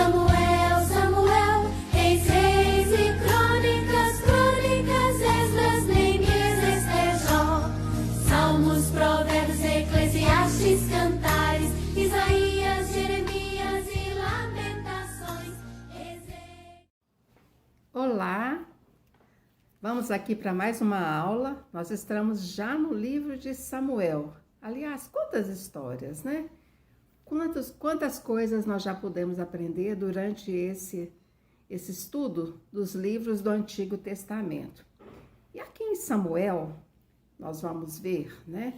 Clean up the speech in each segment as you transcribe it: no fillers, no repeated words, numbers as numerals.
Samuel, Samuel, reis, reis e crônicas, crônicas, Esdras, Neemias, Ester, Jó, Salmos, Provérbios, Eclesiastes, Cantares, Isaías, Jeremias e Lamentações. Olá, vamos aqui para mais uma aula. Nós estamos já no livro de Samuel. Aliás, quantas histórias, né? Quantas coisas nós já pudemos aprender durante esse estudo dos livros do Antigo Testamento. E aqui em Samuel, nós vamos ver, né?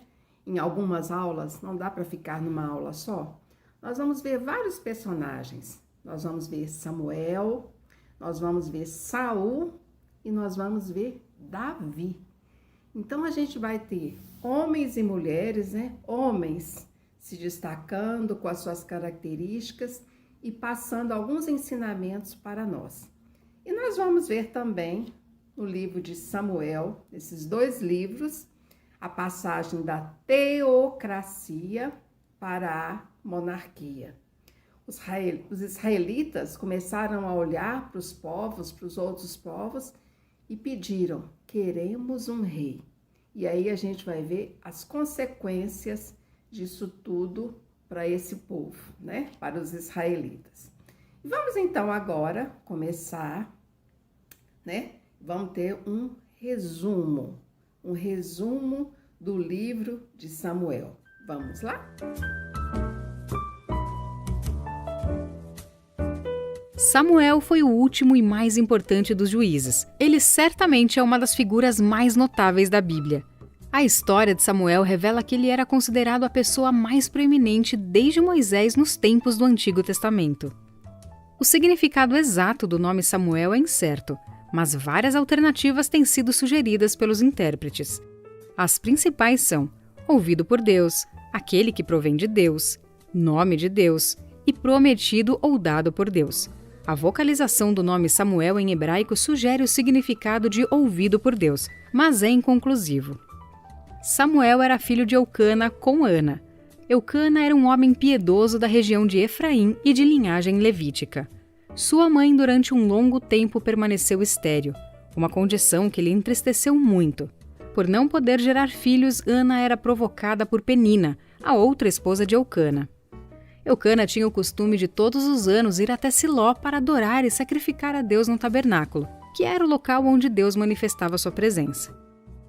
Em algumas aulas, não dá para ficar numa aula só. Nós vamos ver vários personagens. Nós vamos ver Samuel, nós vamos ver Saul e nós vamos ver Davi. Então a gente vai ter homens e mulheres, né? Homens se destacando com as suas características e passando alguns ensinamentos para nós. E nós vamos ver também no livro de Samuel, esses dois livros, a passagem da teocracia para a monarquia. Os israelitas começaram a olhar para os povos, para os outros povos e pediram: queremos um rei. E aí a gente vai ver as consequências disso tudo para esse povo, né? Para os israelitas. Vamos então agora começar, né? Vamos ter um resumo do livro de Samuel. Vamos lá? Samuel foi o último e mais importante dos juízes. Ele certamente é uma das figuras mais notáveis da Bíblia. A história de Samuel revela que ele era considerado a pessoa mais proeminente desde Moisés nos tempos do Antigo Testamento. O significado exato do nome Samuel é incerto, mas várias alternativas têm sido sugeridas pelos intérpretes. As principais são ouvido por Deus, aquele que provém de Deus, nome de Deus e prometido ou dado por Deus. A vocalização do nome Samuel em hebraico sugere o significado de ouvido por Deus, mas é inconclusivo. Samuel era filho de Eucana com Ana. Eucana era um homem piedoso da região de Efraim e de linhagem levítica. Sua mãe, durante um longo tempo, permaneceu estéril, uma condição que lhe entristeceu muito. Por não poder gerar filhos, Ana era provocada por Penina, a outra esposa de Eucana. Eucana tinha o costume de todos os anos ir até Siló para adorar e sacrificar a Deus no tabernáculo, que era o local onde Deus manifestava sua presença.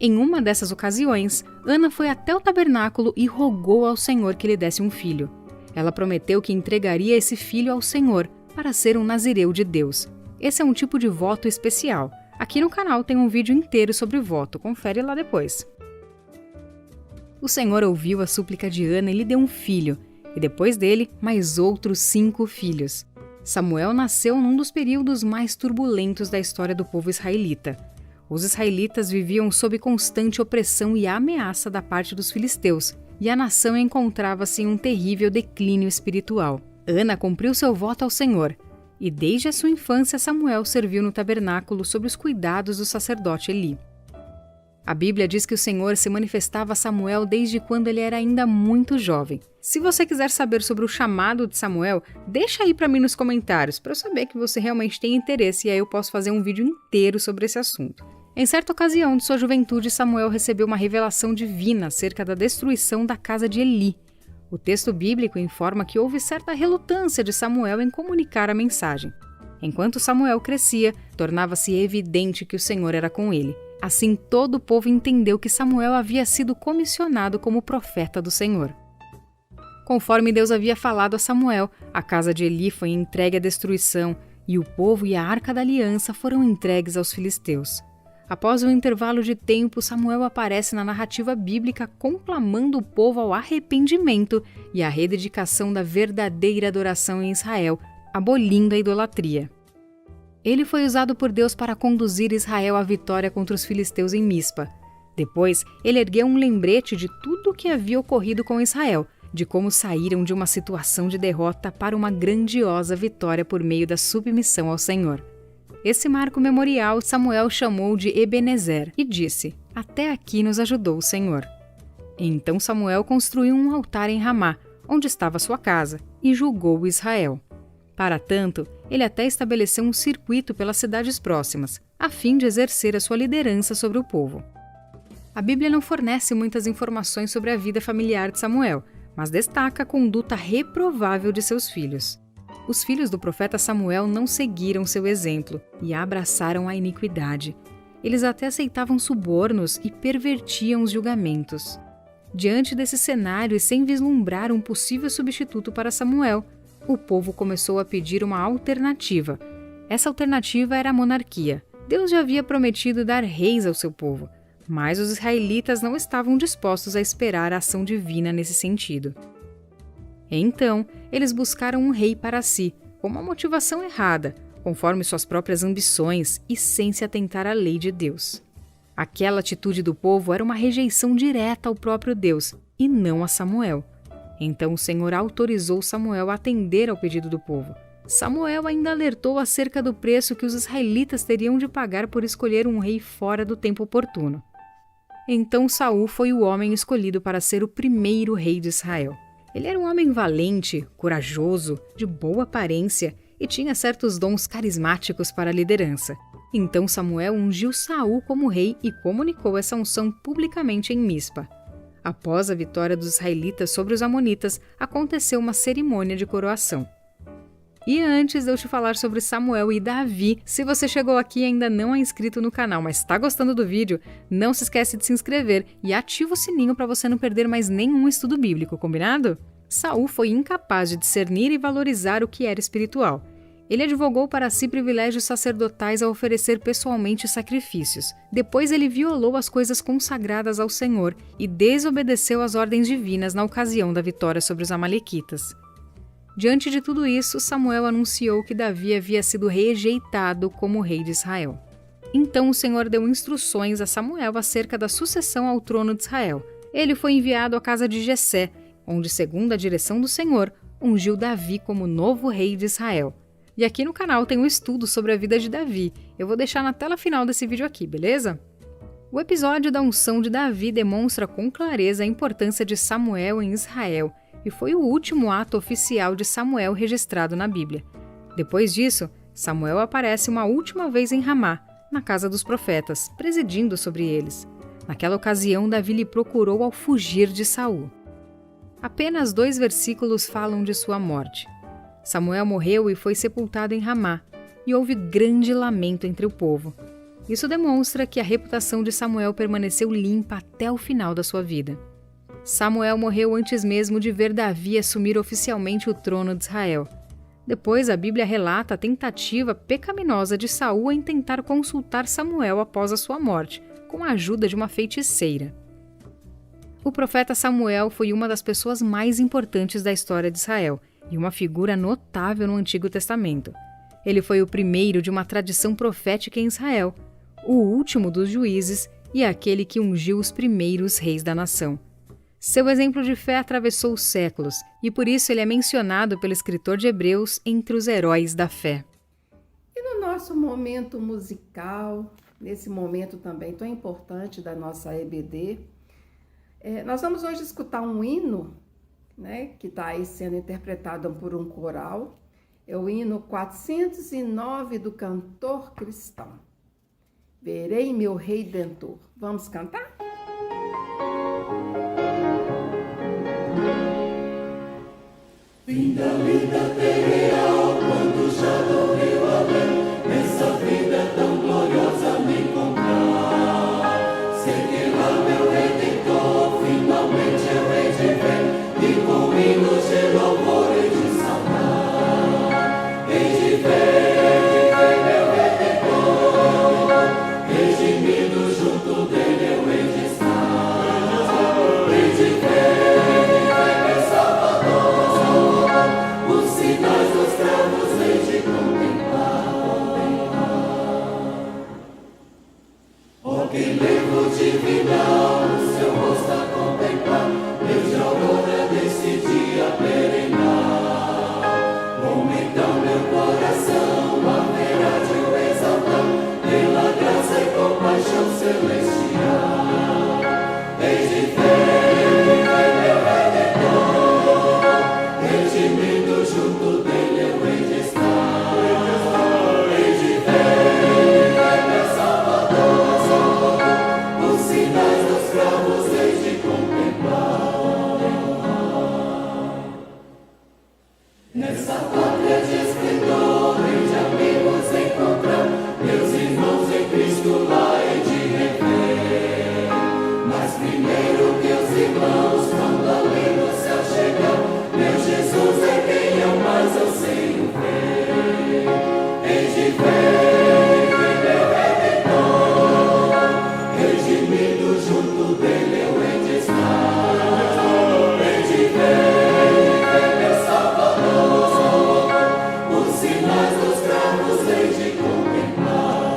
Em uma dessas ocasiões, Ana foi até o tabernáculo e rogou ao Senhor que lhe desse um filho. Ela prometeu que entregaria esse filho ao Senhor para ser um nazireu de Deus. Esse é um tipo de voto especial. Aqui no canal tem um vídeo inteiro sobre voto, confere lá depois. O Senhor ouviu a súplica de Ana e lhe deu um filho, e depois dele, mais outros 5 filhos. Samuel nasceu num dos períodos mais turbulentos da história do povo israelita. Os israelitas viviam sob constante opressão e ameaça da parte dos filisteus, e a nação encontrava-se em um terrível declínio espiritual. Ana cumpriu seu voto ao Senhor, e desde a sua infância Samuel serviu no tabernáculo sob os cuidados do sacerdote Eli. A Bíblia diz que o Senhor se manifestava a Samuel desde quando ele era ainda muito jovem. Se você quiser saber sobre o chamado de Samuel, deixa aí para mim nos comentários, para eu saber que você realmente tem interesse e aí eu posso fazer um vídeo inteiro sobre esse assunto. Em certa ocasião de sua juventude, Samuel recebeu uma revelação divina acerca da destruição da casa de Eli. O texto bíblico informa que houve certa relutância de Samuel em comunicar a mensagem. Enquanto Samuel crescia, tornava-se evidente que o Senhor era com ele. Assim, todo o povo entendeu que Samuel havia sido comissionado como profeta do Senhor. Conforme Deus havia falado a Samuel, a casa de Eli foi entregue à destruição e o povo e a Arca da Aliança foram entregues aos filisteus. Após um intervalo de tempo, Samuel aparece na narrativa bíblica conclamando o povo ao arrependimento e à rededicação da verdadeira adoração em Israel, abolindo a idolatria. Ele foi usado por Deus para conduzir Israel à vitória contra os filisteus em Mispa. Depois, ele ergueu um lembrete de tudo o que havia ocorrido com Israel, de como saíram de uma situação de derrota para uma grandiosa vitória por meio da submissão ao Senhor. Esse marco memorial Samuel chamou de Ebenezer e disse: "Até aqui nos ajudou o Senhor." Então Samuel construiu um altar em Ramá, onde estava sua casa, e julgou Israel. Para tanto, ele até estabeleceu um circuito pelas cidades próximas, a fim de exercer a sua liderança sobre o povo. A Bíblia não fornece muitas informações sobre a vida familiar de Samuel, mas destaca a conduta reprovável de seus filhos. Os filhos do profeta Samuel não seguiram seu exemplo e abraçaram a iniquidade. Eles até aceitavam subornos e pervertiam os julgamentos. Diante desse cenário e sem vislumbrar um possível substituto para Samuel, o povo começou a pedir uma alternativa. Essa alternativa era a monarquia. Deus já havia prometido dar reis ao seu povo, mas os israelitas não estavam dispostos a esperar a ação divina nesse sentido. Então, eles buscaram um rei para si, com uma motivação errada, conforme suas próprias ambições e sem se atentar à lei de Deus. Aquela atitude do povo era uma rejeição direta ao próprio Deus e não a Samuel. Então o Senhor autorizou Samuel a atender ao pedido do povo. Samuel ainda alertou acerca do preço que os israelitas teriam de pagar por escolher um rei fora do tempo oportuno. Então Saul foi o homem escolhido para ser o primeiro rei de Israel. Ele era um homem valente, corajoso, de boa aparência e tinha certos dons carismáticos para a liderança. Então Samuel ungiu Saul como rei e comunicou essa unção publicamente em Mispa. Após a vitória dos israelitas sobre os amonitas, aconteceu uma cerimônia de coroação. E antes de eu te falar sobre Samuel e Davi, se você chegou aqui e ainda não é inscrito no canal, mas está gostando do vídeo, não se esquece de se inscrever e ativa o sininho para você não perder mais nenhum estudo bíblico, combinado? Saul foi incapaz de discernir e valorizar o que era espiritual. Ele advogou para si privilégios sacerdotais ao oferecer pessoalmente sacrifícios. Depois ele violou as coisas consagradas ao Senhor e desobedeceu às ordens divinas na ocasião da vitória sobre os amalequitas. Diante de tudo isso, Samuel anunciou que Davi havia sido rejeitado como rei de Israel. Então o Senhor deu instruções a Samuel acerca da sucessão ao trono de Israel. Ele foi enviado à casa de Jessé, onde, segundo a direção do Senhor, ungiu Davi como novo rei de Israel. E aqui no canal tem um estudo sobre a vida de Davi. Eu vou deixar na tela final desse vídeo aqui, beleza? O episódio da unção de Davi demonstra com clareza a importância de Samuel em Israel e foi o último ato oficial de Samuel registrado na Bíblia. Depois disso, Samuel aparece uma última vez em Ramá, na casa dos profetas, presidindo sobre eles. Naquela ocasião, Davi lhe procurou ao fugir de Saul. Apenas 2 versículos falam de sua morte. Samuel morreu e foi sepultado em Ramá, e houve grande lamento entre o povo. Isso demonstra que a reputação de Samuel permaneceu limpa até o final da sua vida. Samuel morreu antes mesmo de ver Davi assumir oficialmente o trono de Israel. Depois, a Bíblia relata a tentativa pecaminosa de Saul em tentar consultar Samuel após a sua morte, com a ajuda de uma feiticeira. O profeta Samuel foi uma das pessoas mais importantes da história de Israel e uma figura notável no Antigo Testamento. Ele foi o primeiro de uma tradição profética em Israel, o último dos juízes e aquele que ungiu os primeiros reis da nação. Seu exemplo de fé atravessou os séculos e por isso ele é mencionado pelo escritor de Hebreus entre os heróis da fé. E no nosso momento musical, nesse momento também tão importante da nossa EBD, nós vamos hoje escutar um hino, né, que está aí sendo interpretado por um coral. É o hino 409 do cantor cristão. Verei meu Redentor. Vamos cantar? Fim da vida terreal, quando já do rio além, nessa vida tão gloriosa me encontrar. Sei que lá meu Redentor, finalmente eu hei de ver, e com hinos de louvor hei de saudar. Hei de ver meu Redentor, redimido junto dele eu hei de estar. Hei de ver meu Salvador, os sinais dos irmãos, quando ali no céu chegar, meu Jesus é quem eu mais anseio ver. Hei de ver meu Redentor, redimido junto dele eu hei de estar. Hei de ver meu Salvador, os sinais dos cravos hei de contemplar.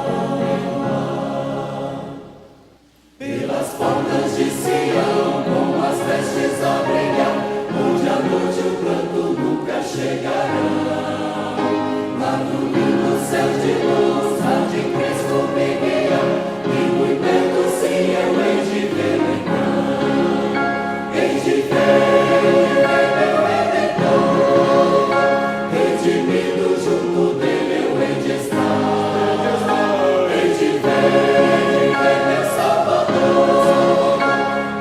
Pelas portas de Sião, com as vestes a brilhar, onde a noite e o pranto nunca chegarão. Lá no lindo céu de luz, há de Cristo me guiar, e muito perto sim eu hei de vê-lo então. Hei de ver meu Redentor, redimido junto dele eu hei de estar. Hei de ver meu Salvador,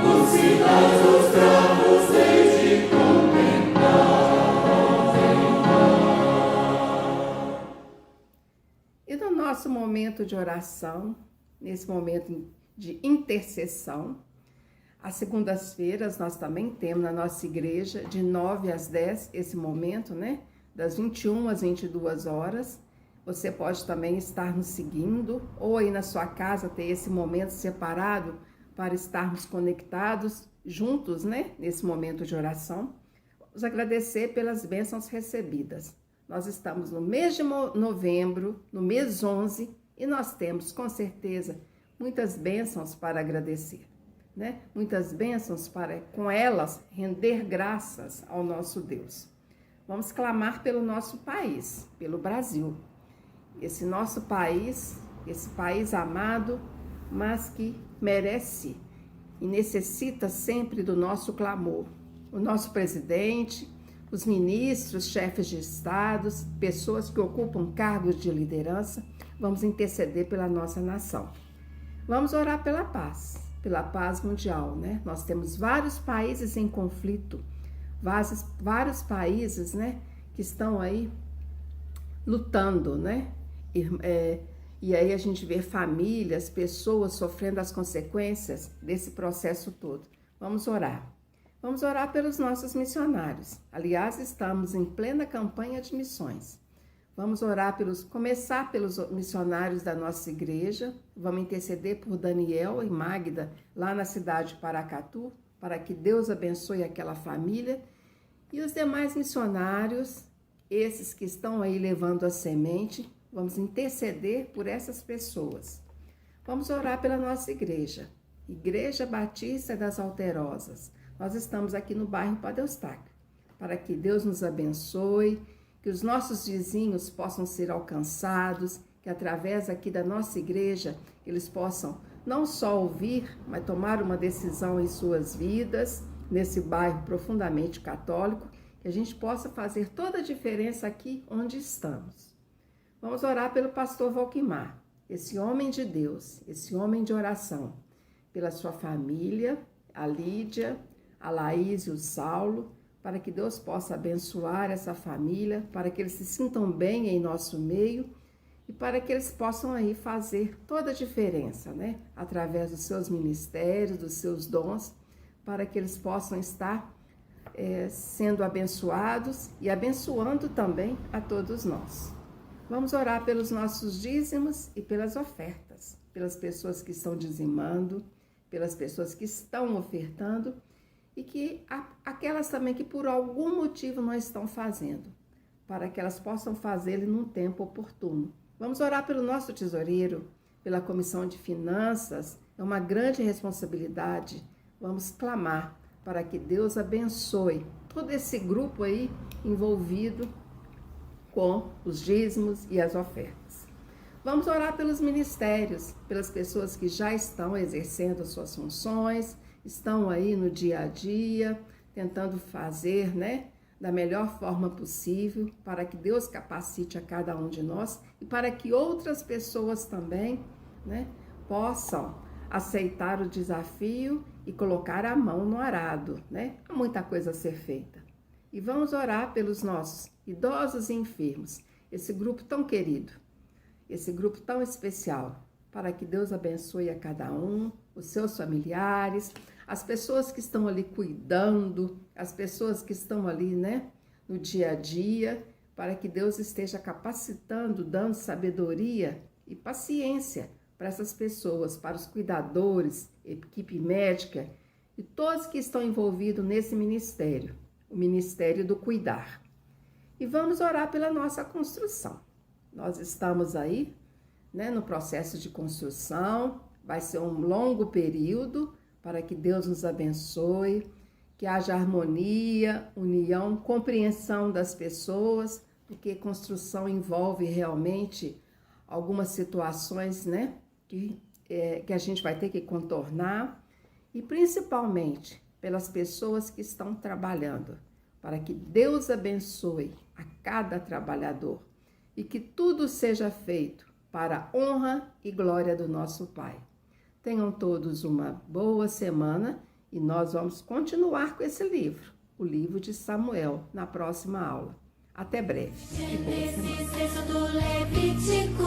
os sinais dos travos hei de contemplar. E no nosso momento de oração, nesse momento de intercessão, às segundas-feiras nós também temos na nossa igreja, de 9 às 10, esse momento, né? Das 21 às 22 horas. Você pode também estar nos seguindo, ou aí na sua casa ter esse momento separado para estarmos conectados juntos, né? Nesse momento de oração. Vamos agradecer pelas bênçãos recebidas. Nós estamos no mês de novembro, no mês 11, e nós temos, com certeza, muitas bênçãos para agradecer, né? Muitas bênçãos para, com elas, render graças ao nosso Deus. Vamos clamar pelo nosso país, pelo Brasil. Esse nosso país, esse país amado, mas que merece e necessita sempre do nosso clamor. O nosso presidente, os ministros, chefes de estados, pessoas que ocupam cargos de liderança, vamos interceder pela nossa nação. Vamos orar pela paz mundial, né? Nós temos vários países em conflito, vários países, né, que estão aí lutando, né? E aí a gente vê famílias, pessoas sofrendo as consequências desse processo todo. Vamos orar. Vamos orar pelos nossos missionários. Aliás, estamos em plena campanha de missões. Vamos orar começar pelos missionários da nossa igreja. Vamos interceder por Daniel e Magda, lá na cidade de Paracatu, para que Deus abençoe aquela família. E os demais missionários, esses que estão aí levando a semente, vamos interceder por essas pessoas. Vamos orar pela nossa igreja, Igreja Batista das Alterosas. Nós estamos aqui no bairro Padre Eustáquio, para que Deus nos abençoe, que os nossos vizinhos possam ser alcançados, que através aqui da nossa igreja, eles possam não só ouvir, mas tomar uma decisão em suas vidas, nesse bairro profundamente católico, que a gente possa fazer toda a diferença aqui onde estamos. Vamos orar pelo pastor Valquimar, esse homem de Deus, esse homem de oração, pela sua família, a Lídia, a Laís e o Saulo, para que Deus possa abençoar essa família, para que eles se sintam bem em nosso meio e para que eles possam aí fazer toda a diferença, né? Através dos seus ministérios, dos seus dons, para que eles possam estar sendo abençoados e abençoando também a todos nós. Vamos orar pelos nossos dízimos e pelas ofertas, pelas pessoas que estão dizimando, pelas pessoas que estão ofertando, e que aquelas também que por algum motivo não estão fazendo, para que elas possam fazê-lo num tempo oportuno. Vamos orar pelo nosso tesoureiro, pela Comissão de Finanças, é uma grande responsabilidade. Vamos clamar para que Deus abençoe todo esse grupo aí envolvido com os dízimos e as ofertas. Vamos orar pelos ministérios, pelas pessoas que já estão exercendo as suas funções, estão aí no dia a dia, tentando fazer, né, da melhor forma possível, para que Deus capacite a cada um de nós e para que outras pessoas também, né, possam aceitar o desafio e colocar a mão no arado, né? Há muita coisa a ser feita. E vamos orar pelos nossos idosos e enfermos, esse grupo tão querido, esse grupo tão especial, para que Deus abençoe a cada um, os seus familiares, as pessoas que estão ali cuidando, as pessoas que estão ali, né, no dia a dia, para que Deus esteja capacitando, dando sabedoria e paciência para essas pessoas, para os cuidadores, equipe médica e todos que estão envolvidos nesse ministério, o ministério do cuidar. E vamos orar pela nossa construção. Nós estamos aí, né, no processo de construção, vai ser um longo período para que Deus nos abençoe, que haja harmonia, união, compreensão das pessoas, porque construção envolve realmente algumas situações, né, que a gente vai ter que contornar, e principalmente pelas pessoas que estão trabalhando, para que Deus abençoe a cada trabalhador e que tudo seja feito para a honra e glória do nosso Pai. Tenham todos uma boa semana e nós vamos continuar com esse livro, o livro de Samuel, na próxima aula. Até breve. Gênesis, Êxodo, Levítico,